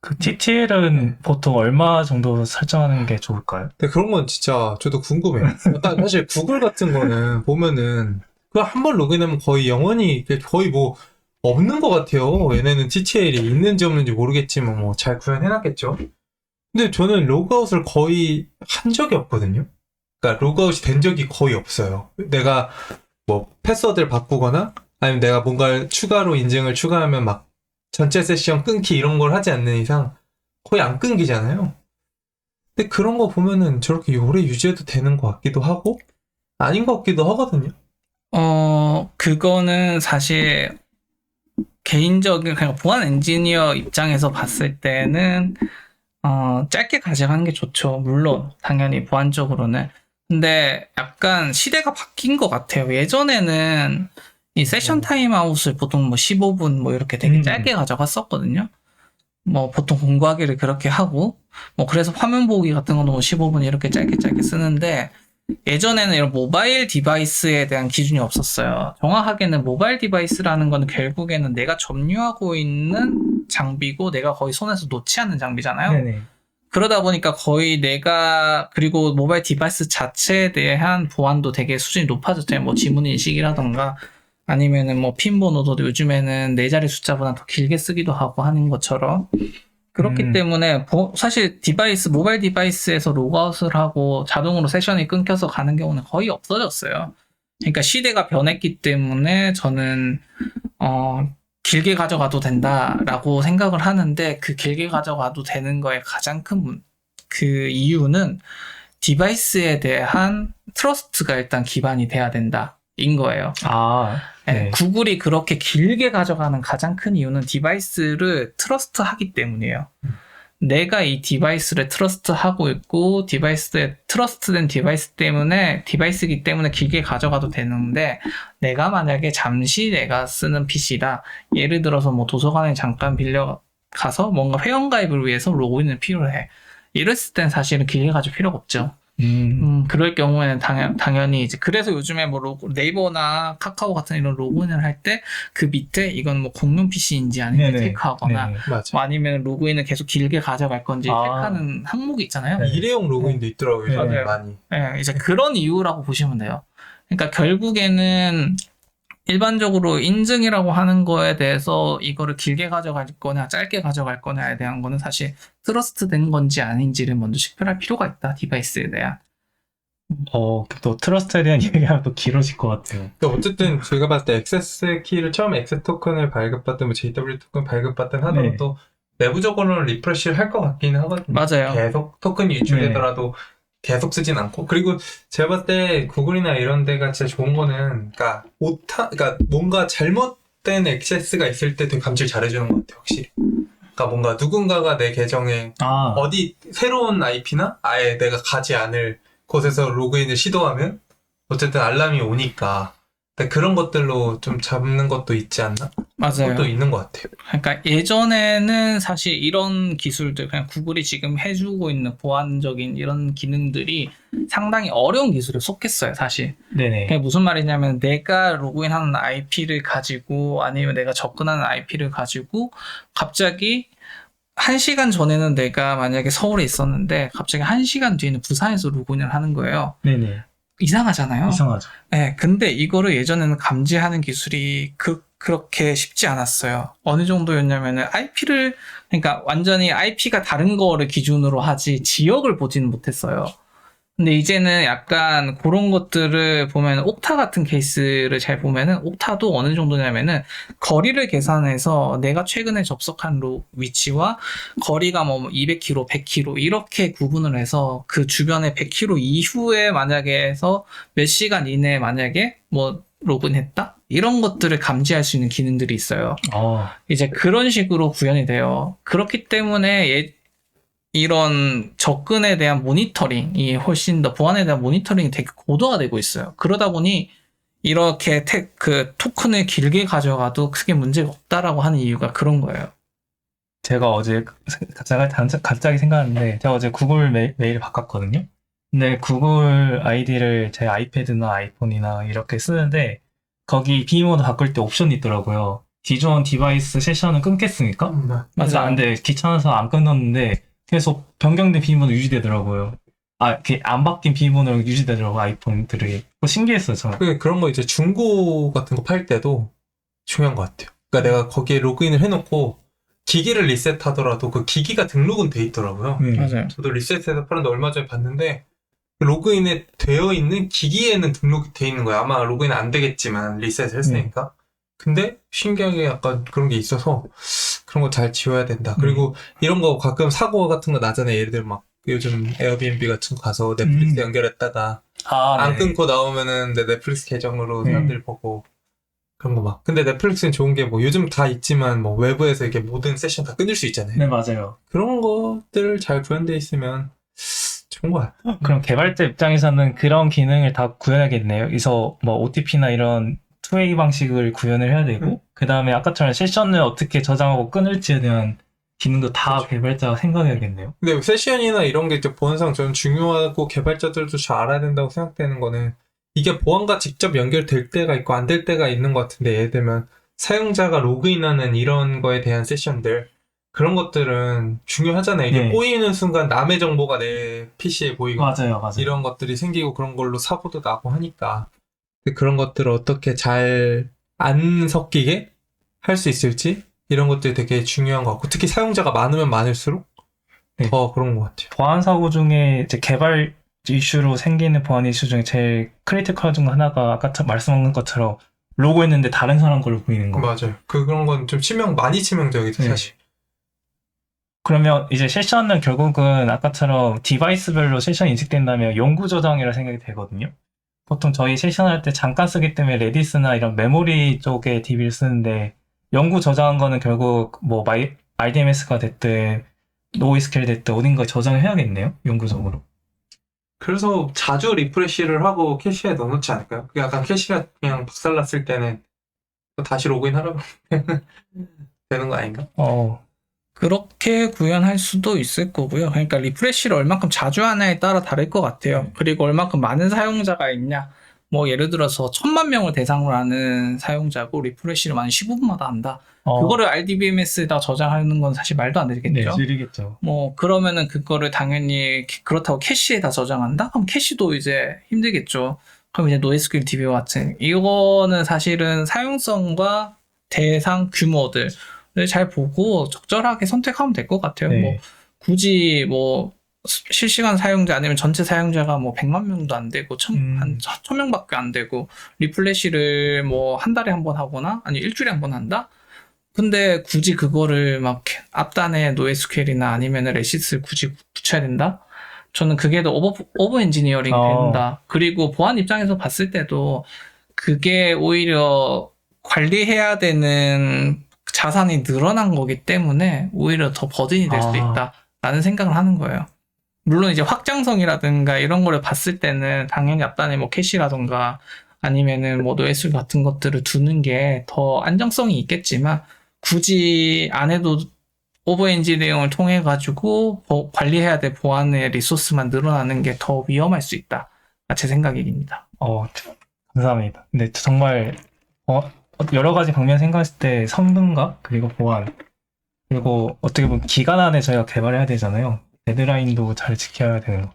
그 TTL은 보통 얼마 정도 설정하는 게 좋을까요? 근데 그런 건 진짜 저도 궁금해요. 약간 사실 구글 같은 거는 보면은 그 한 번 로그인하면 거의 영원히 거의 뭐 없는 것 같아요. 얘네는 TTL이 있는지 없는지 모르겠지만 뭐 잘 구현해놨겠죠. 근데 저는 로그아웃을 거의 한 적이 없거든요. 그러니까 로그아웃이 된 적이 거의 없어요. 내가 뭐 패스워드를 바꾸거나 아니면 내가 뭔가 추가로 인증을 추가하면 막 전체 세션 끊기 이런 걸 하지 않는 이상 거의 안 끊기잖아요. 근데 그런 거 보면은 저렇게 오래 유지해도 되는 것 같기도 하고 아닌 것 같기도 하거든요. 그거는 사실 개인적인 그냥 보안 엔지니어 입장에서 봤을 때는 짧게 가져가는 게 좋죠. 물론 당연히 보안적으로는. 근데 약간 시대가 바뀐 것 같아요. 예전에는 이 세션 타임아웃을 보통 뭐 15분 뭐 이렇게 되게 짧게 가져갔었거든요. 뭐 보통 공부하기를 그렇게 하고 뭐 그래서 화면 보기 같은 거는 뭐 15분 이렇게 짧게 쓰는데 예전에는 이런 모바일 디바이스에 대한 기준이 없었어요. 정확하게는 모바일 디바이스라는 건 결국에는 내가 점유하고 있는 장비고 내가 거의 손에서 놓지 않는 장비잖아요. 네네. 그러다 보니까 거의 그리고 모바일 디바이스 자체에 대한 보안도 되게 수준이 높아졌잖아요. 뭐 지문 인식이라던가 아니면은 뭐 핀 번호도 요즘에는 4자리 숫자보다 더 길게 쓰기도 하고 하는 것처럼. 그렇기 때문에 사실 모바일 디바이스에서 로그아웃을 하고 자동으로 세션이 끊겨서 가는 경우는 거의 없어졌어요. 그러니까 시대가 변했기 때문에 저는 길게 가져가도 된다라고 생각을 하는데 그 길게 가져가도 되는 거에 가장 큰 그 이유는 디바이스에 대한 트러스트가 일단 기반이 돼야 된다인 거예요. 네. 구글이 그렇게 길게 가져가는 가장 큰 이유는 디바이스를 트러스트하기 때문이에요. 내가 이 디바이스를 트러스트하고 있고 트러스트된 디바이스이기 때문에 길게 가져가도 되는데 내가 만약에 잠시 내가 쓰는 PC다. 예를 들어서 뭐 도서관에 잠깐 빌려 가서 뭔가 회원가입을 위해서 로그인이 필요해. 이랬을 땐 사실은 길게 가질 필요가 없죠. 그럴 경우에는 당연히 이제 그래서 요즘에 뭐 네이버나 카카오 같은 이런 로그인을 할 때 그 밑에 이건 뭐 공용 PC인지 아닌지 네네. 체크하거나 네네. 맞아. 뭐 아니면 로그인을 계속 길게 가져갈 건지 아. 체크하는 항목이 있잖아요. 네. 일회용 로그인도 있더라고요. 네. 요즘에 맞아요. 많이. 예, 이제 그런 이유라고 보시면 돼요. 그러니까 결국에는 일반적으로 인증이라고 하는 거에 대해서 이거를 길게 가져갈 거냐 짧게 가져갈 거냐에 대한 거는 사실 트러스트 된 건지 아닌지를 먼저 식별할 필요가 있다. 디바이스에 대한. 또 트러스트에 대한 얘기하면 또 길어질 것 같아요. 그러니까 어쨌든 제가 봤을 때 액세스 키를 처음에 액세스 토큰을 발급받든 뭐 JW 토큰 발급받든 하더라도 내부적으로는 리프레시를 할 것 같기는 하거든요. 맞아요. 계속 토큰이 유출되더라도 계속 쓰진 않고. 그리고 제가 봤을 때 구글이나 이런 데가 진짜 좋은 거는 그러니까 뭔가 잘못된 액세스가 있을 때 되게 감지를 잘해주는 것 같아요. 확실히. 그러니까 뭔가 누군가가 내 계정에 어디 새로운 IP나 아예 내가 가지 않을 곳에서 로그인을 시도하면 어쨌든 알람이 오니까 그런 것들로 좀 잡는 것도 있지 않나? 맞아요. 그것도 있는 것 같아요. 그러니까 예전에는 사실 이런 기술들, 그냥 구글이 지금 해주고 있는 보안적인 이런 기능들이 상당히 어려운 기술에 속했어요, 사실. 네네. 그게 무슨 말이냐면 내가 로그인하는 IP를 가지고 아니면 내가 접근하는 IP를 가지고 갑자기 1시간 전에는 내가 만약에 서울에 있었는데 갑자기 1시간 뒤에는 부산에서 로그인을 하는 거예요. 네네. 이상하잖아요. 이상하죠. 네, 근데 이거를 예전에는 감지하는 기술이 그렇게 쉽지 않았어요. 어느 정도였냐면은 그러니까 완전히 IP가 다른 거를 기준으로 하지 지역을 보지는 못했어요. 근데 이제는 약간 그런 것들을 보면 옥타 같은 케이스를 잘 보면은 옥타도 어느 정도냐면은 거리를 계산해서 내가 최근에 접속한 위치와 거리가 뭐 200km, 100km 이렇게 구분을 해서 그 주변에 100km 이후에 만약에 해서 몇 시간 이내에 만약에 뭐 로그인했다? 이런 것들을 감지할 수 있는 기능들이 있어요. 이제 그런 식으로 구현이 돼요. 그렇기 때문에 이런 접근에 대한 모니터링이 훨씬 더 보안에 대한 모니터링이 되게 고도화되고 있어요. 그러다 보니 이렇게 토큰을 길게 가져가도 크게 문제가 없다라고 하는 이유가 그런 거예요. 제가 어제 갑자기 생각났는데 제가 어제 구글 메일 바꿨거든요. 근데 구글 아이디를 제 아이패드나 아이폰이나 이렇게 쓰는데 거기 비밀번호 바꿀 때 옵션이 있더라고요. 기존 디바이스 세션은 끊겠습니까? 맞아요. 근데 귀찮아서 안 끊었는데 계속 변경된 비밀번호 유지되더라고요. 안 바뀐 비밀번호로 유지되더라고요, 아이폰들이. 그거 신기했어요, 저는. 그런 거 이제 중고 같은 거 팔 때도 중요한 것 같아요. 그러니까 내가 거기에 로그인을 해놓고 기기를 리셋하더라도 그 기기가 등록은 돼 있더라고요. 맞아요. 저도 리셋해서 파는데 얼마 전에 봤는데 로그인에 되어 있는 기기에는 등록이 돼 있는 거예요. 아마 로그인 안 되겠지만 리셋을 했으니까. 근데 신기하게 약간 그런 게 있어서 그런 거 잘 지워야 된다. 그리고 이런 거 가끔 사고 같은 거 나잖아요. 예를 들어 막 요즘 에어비앤비 같은 거 가서 넷플릭스 연결했다가 안 끊고 나오면은 내 넷플릭스 계정으로 사람들 보고 그런 거 막. 근데 넷플릭스는 좋은 게 뭐 요즘 다 있지만 뭐 외부에서 이렇게 모든 세션 다 끊을 수 있잖아요. 네, 맞아요. 그런 것들 잘 구현돼 있으면 좋은 거 같아요. 그럼 개발자 입장에서는 그런 기능을 다 구현하겠네요. 그래서 뭐 OTP나 이런 2way 방식을 구현을 해야 되고 그 다음에 아까처럼 세션을 어떻게 저장하고 끊을지에 대한 기능도 다 그렇죠. 개발자가 생각해야겠네요. 근데 세션이나 이런 게 이제 보안상 저는 중요하고 개발자들도 잘 알아야 된다고 생각되는 거는 이게 보안과 직접 연결될 때가 있고 안 될 때가 있는 것 같은데 예를 들면 사용자가 로그인하는 이런 거에 대한 세션들 그런 것들은 중요하잖아요. 이게 꼬이는 순간 남의 정보가 내 PC에 보이고 맞아요. 이런 것들이 생기고 그런 걸로 사고도 나고 하니까 그런 것들을 어떻게 잘 안 섞이게 할 수 있을지 이런 것들이 되게 중요한 것 같고 특히 사용자가 많으면 많을수록 더 그런 것 같아요. 보안 사고 중에 이제 개발 이슈로 생기는 보안 이슈 중에 제일 크리티컬 중 하나가 아까 말씀한 것처럼 로그했는데 다른 사람 걸로 보이는 거. 맞아요. 그런 건 좀 많이 치명적이죠, 사실. 그러면 이제 세션은 결국은 아까처럼 디바이스별로 세션 인식된다면 영구 저장이라 생각이 되거든요. 보통 저희 세션 할 때 잠깐 쓰기 때문에 레디스나 이런 메모리 쪽에 DB를 쓰는데 영구 저장한 거는 결국 뭐 RDMS가 됐든 노이스케일 됐든 어딘가에 저장을 해야겠네요. 영구적으로. 그래서 자주 리프레시를 하고 캐시에 넣어놓지 않을까요? 약간 캐시가 그냥 박살났을 때는 또 다시 로그인 하라고 되는 거 아닌가? 그렇게 구현할 수도 있을 거고요. 그러니까 리프레시를 얼만큼 자주 하냐에 따라 다를 것 같아요. 그리고 얼만큼 많은 사용자가 있냐. 뭐 예를 들어서 1000만 명을 대상으로 하는 사용자고 리프레시를 만 15분마다 한다. 그거를 RDBMS에다 저장하는 건 사실 말도 안 네, 되겠죠. 줄이겠죠. 뭐 그러면은 그거를 당연히 그렇다고 캐시에다 저장한다? 그럼 캐시도 이제 힘들겠죠. 그럼 이제 NoSQL DB와 같은 이거는 사실은 사용성과 대상 규모들을 잘 보고 적절하게 선택하면 될 것 같아요. 네. 뭐 굳이 뭐 실시간 사용자 아니면 전체 사용자가 뭐 100만 명도 안 되고 한 1000명밖에 안 되고 리플래시를 뭐 한 달에 한 번 하거나 아니 일주일에 한 번 한다? 근데 굳이 그거를 막 앞단에 NoSQL이나 아니면 레시스를 굳이 붙여야 된다? 저는 그게 더 오버 엔지니어링이 된다. 그리고 보안 입장에서 봤을 때도 그게 오히려 관리해야 되는 자산이 늘어난 거기 때문에 오히려 더 버든이 될 수도 있다라는 생각을 하는 거예요. 물론 이제 확장성이라든가 이런 거를 봤을 때는 당연히 앞단에 뭐 캐시라든가 아니면은 뭐 NoSQL 같은 것들을 두는 게 더 안정성이 있겠지만 굳이 안 해도 오버 엔지니어링을 통해 가지고 관리해야 될 보안의 리소스만 늘어나는 게 더 위험할 수 있다. 제 생각입니다. 감사합니다. 근데 정말 여러 가지 방면 생각했을 때 성능과 그리고 보안 그리고 어떻게 보면 기간 안에 저희가 개발해야 되잖아요. 데드라인도 잘 지켜야 되는 거.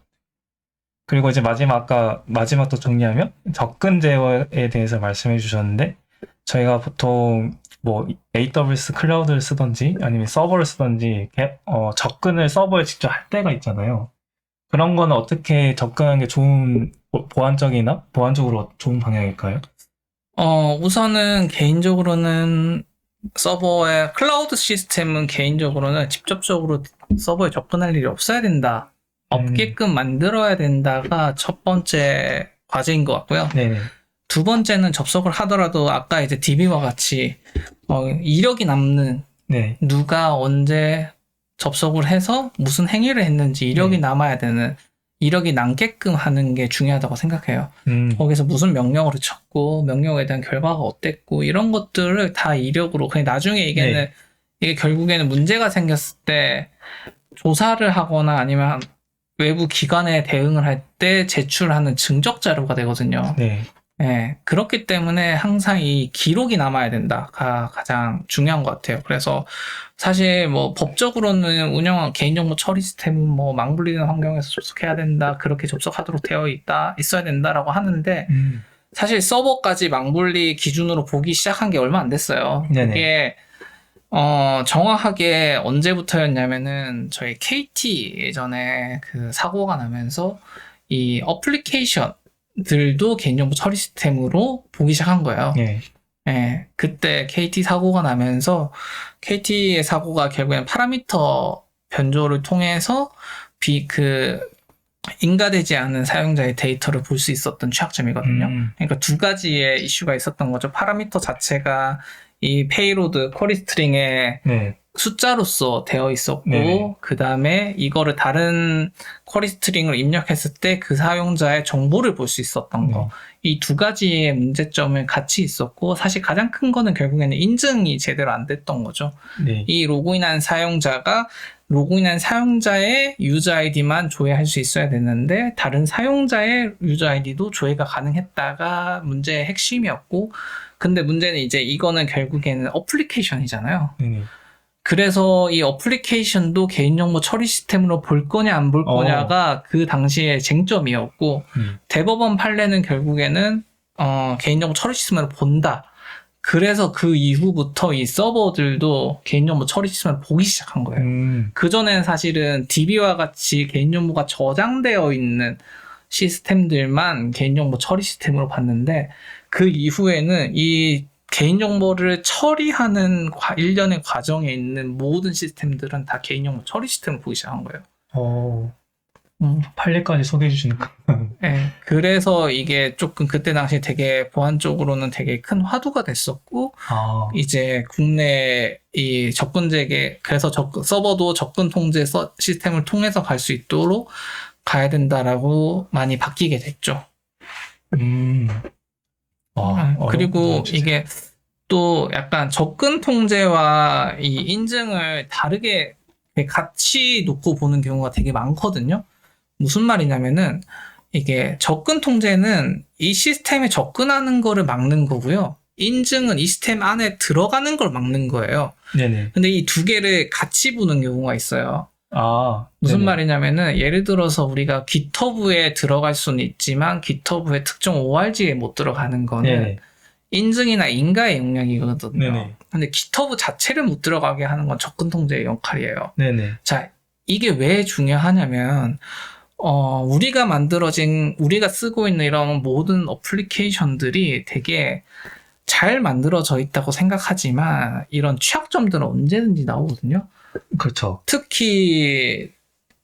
그리고 이제 마지막도 정리하면 접근 제어에 대해서 말씀해 주셨는데 저희가 보통 뭐 AWS 클라우드를 쓰던지 아니면 서버를 쓰던지 접근을 서버에 직접 할 때가 있잖아요. 그런 거는 어떻게 접근하는 게 좋은 보안적으로 좋은 방향일까요? 우선은 개인적으로는 서버의 클라우드 시스템은 개인적으로는 직접적으로 서버에 접근할 일이 없어야 된다. 없게끔 만들어야 된다가 첫 번째 과제인 것 같고요. 네. 두 번째는 접속을 하더라도 아까 이제 DB와 같이 이력이 남는 네. 누가 언제 접속을 해서 무슨 행위를 했는지 이력이 남아야 되는 이력이 남게끔 하는 게 중요하다고 생각해요. 거기서 무슨 명령어를 쳤고 명령어에 대한 결과가 어땠고 이런 것들을 다 이력으로 그냥 나중에 이게 결국에는 문제가 생겼을 때 조사를 하거나 아니면 외부 기관에 대응을 할 때 제출하는 증적 자료가 되거든요. 네. 그렇기 때문에 항상 이 기록이 남아야 된다가 가장 중요한 것 같아요. 그래서 사실 뭐 법적으로는 운영한 개인정보 처리 시스템은 뭐 망불리는 환경에서 접속해야 된다, 그렇게 접속하도록 되어 있어야 된다라고 하는데 사실 서버까지 망불리 기준으로 보기 시작한 게 얼마 안 됐어요. 네네. 그게 정확하게 언제부터였냐면은 저희 KT 예전에 그 사고가 나면서 이 어플리케이션들도 개인정보 처리 시스템으로 보기 시작한 거예요. 그때 KT 사고가 나면서 KT의 사고가 결국엔 파라미터 변조를 통해서 인가되지 않은 사용자의 데이터를 볼 수 있었던 취약점이거든요. 그러니까 두 가지의 이슈가 있었던 거죠. 파라미터 자체가 이 페이로드 쿼리 스트링에 숫자로서 되어 있었고 그 다음에 이거를 다른 쿼리 스트링을 입력했을 때 그 사용자의 정보를 볼 수 있었던 거. 이 두 가지의 문제점은 같이 있었고 사실 가장 큰 거는 결국에는 인증이 제대로 안 됐던 거죠. 이 로그인한 사용자의 유저 아이디만 조회할 수 있어야 되는데 다른 사용자의 유저 아이디도 조회가 가능했다가 문제의 핵심이었고 근데 문제는 이제 이거는 결국에는 어플리케이션이잖아요. 그래서 이 어플리케이션도 개인정보 처리 시스템으로 볼 거냐 안 볼 거냐가 그 당시의 쟁점이었고 대법원 판례는 결국에는 개인정보 처리 시스템으로 본다. 그래서 그 이후부터 이 서버들도 개인정보 처리 시스템을 보기 시작한 거예요. 그전에는 사실은 DB와 같이 개인정보가 저장되어 있는 시스템들만 개인정보 처리 시스템으로 봤는데 그 이후에는 이 개인정보를 처리하는 일련의 과정에 있는 모든 시스템들은 다 개인정보 처리 시스템을 보기 시작한 거예요. 판례까지 소개해 주시니까. 그래서 이게 조금 그때 당시에 되게 보안 쪽으로는 되게 큰 화두가 됐었고, 이제 국내 이 접근 재개, 그래서 서버도 접근 통제 시스템을 통해서 갈 수 있도록 가야 된다라고 많이 바뀌게 됐죠. 그리고 이게 또 약간 접근 통제와 이 인증을 다르게 같이 놓고 보는 경우가 되게 많거든요. 무슨 말이냐면은 이게 접근 통제는 이 시스템에 접근하는 거를 막는 거고요. 인증은 이 시스템 안에 들어가는 걸 막는 거예요. 네네. 근데 이 두 개를 같이 보는 경우가 있어요. 아, 무슨 네네. 말이냐면은 예를 들어서 우리가 GitHub에 들어갈 수는 있지만 GitHub의 특정 ORG에 못 들어가는 거는 네네. 인증이나 인가의 역량이거든요. 네네. 근데 GitHub 자체를 못 들어가게 하는 건 접근 통제의 역할이에요. 네네. 자, 이게 왜 중요하냐면 우리가 쓰고 있는 이런 모든 어플리케이션들이 되게 잘 만들어져 있다고 생각하지만 이런 취약점들은 언제든지 나오거든요. 그렇죠. 특히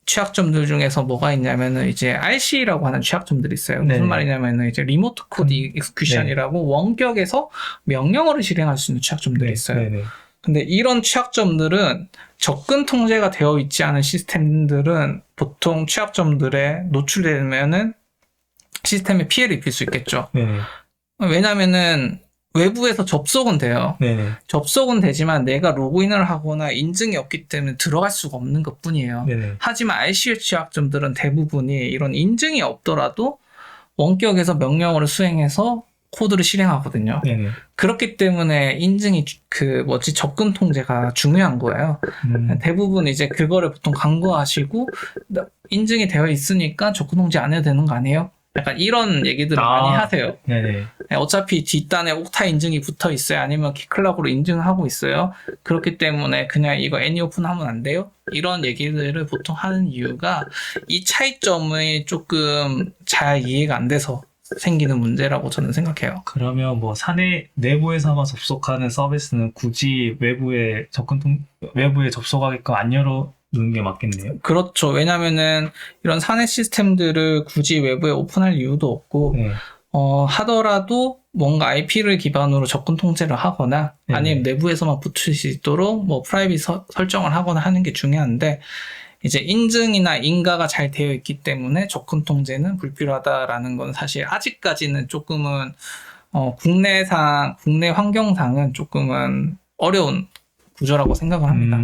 취약점들 중에서 뭐가 있냐면은 이제 RC라고 하는 취약점들이 있어요. 무슨 네네. 말이냐면은 이제 리모트 코드 익스큐션이라고 원격에서 명령어를 실행할 수 있는 취약점들이 있어요. 네네. 근데 이런 취약점들은 접근 통제가 되어 있지 않은 시스템들은 보통 취약점들에 노출되면은 시스템에 피해를 입힐 수 있겠죠. 네네. 왜냐면은 외부에서 접속은 돼요. 네네. 접속은 되지만 내가 로그인을 하거나 인증이 없기 때문에 들어갈 수가 없는 것 뿐이에요. 네네. 하지만 RC의 취약점들은 대부분이 이런 인증이 없더라도 원격에서 명령어를 수행해서 코드를 실행하거든요. 네네. 그렇기 때문에 인증이 접근 통제가 중요한 거예요. 대부분 이제 그거를 보통 간과하시고 인증이 되어 있으니까 접근 통제 안 해도 되는 거 아니에요? 약간 이런 얘기들을 많이 하세요. 네네. 어차피 뒷단에 옥타 인증이 붙어 있어요. 아니면 키클락으로 인증하고 있어요. 그렇기 때문에 그냥 이거 애니오픈 하면 안 돼요? 이런 얘기들을 보통 하는 이유가 이 차이점이 조금 잘 이해가 안 돼서 생기는 문제라고 저는 생각해요. 그러면 뭐 사내 내부에서만 접속하는 서비스는 굳이 외부에 접속하게끔 안 열어놓는 게 맞겠네요. 그렇죠. 왜냐면은 이런 사내 시스템들을 굳이 외부에 오픈할 이유도 없고 네. 하더라도 뭔가 IP를 기반으로 접근 통제를 하거나 아니면 내부에서만 붙일 수 있도록 뭐 프라이빗 설정을 하거나 하는 게 중요한데 이제 인증이나 인가가 잘 되어 있기 때문에 접근 통제는 불필요하다라는 건 사실 아직까지는 조금은 국내 환경상은 조금은 어려운 구조라고 생각을 합니다.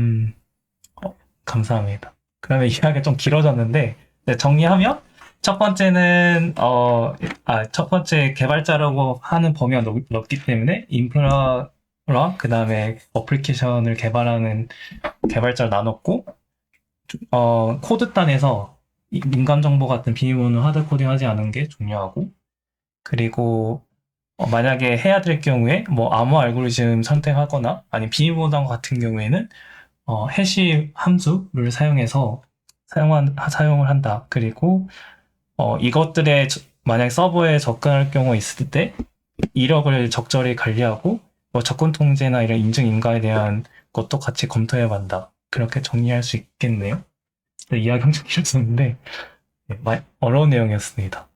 감사합니다. 그러면 이야기가 좀 길어졌는데 네, 정리하면 첫 번째는 첫 번째 개발자라고 하는 범위가 넓기 때문에 인프라랑 그 다음에 어플리케이션을 개발하는 개발자를 나눴고 코드단에서 민감 정보 같은 비밀번호 하드 코딩하지 않은 게 중요하고 그리고 만약에 해야 될 경우에 뭐 암호 알고리즘 선택하거나 아니면 비밀번호 같은 경우에는 해시 함수를 사용해서 사용을 한다. 그리고 이것들에 만약 서버에 접근할 경우 있을 때 이력을 적절히 관리하고 접근 통제나 이런 인증 인가에 대한 것도 같이 검토해 본다. 그렇게 정리할 수 있겠네요. 네, 이야기 엄청 길었었는데 어려운 내용이었습니다.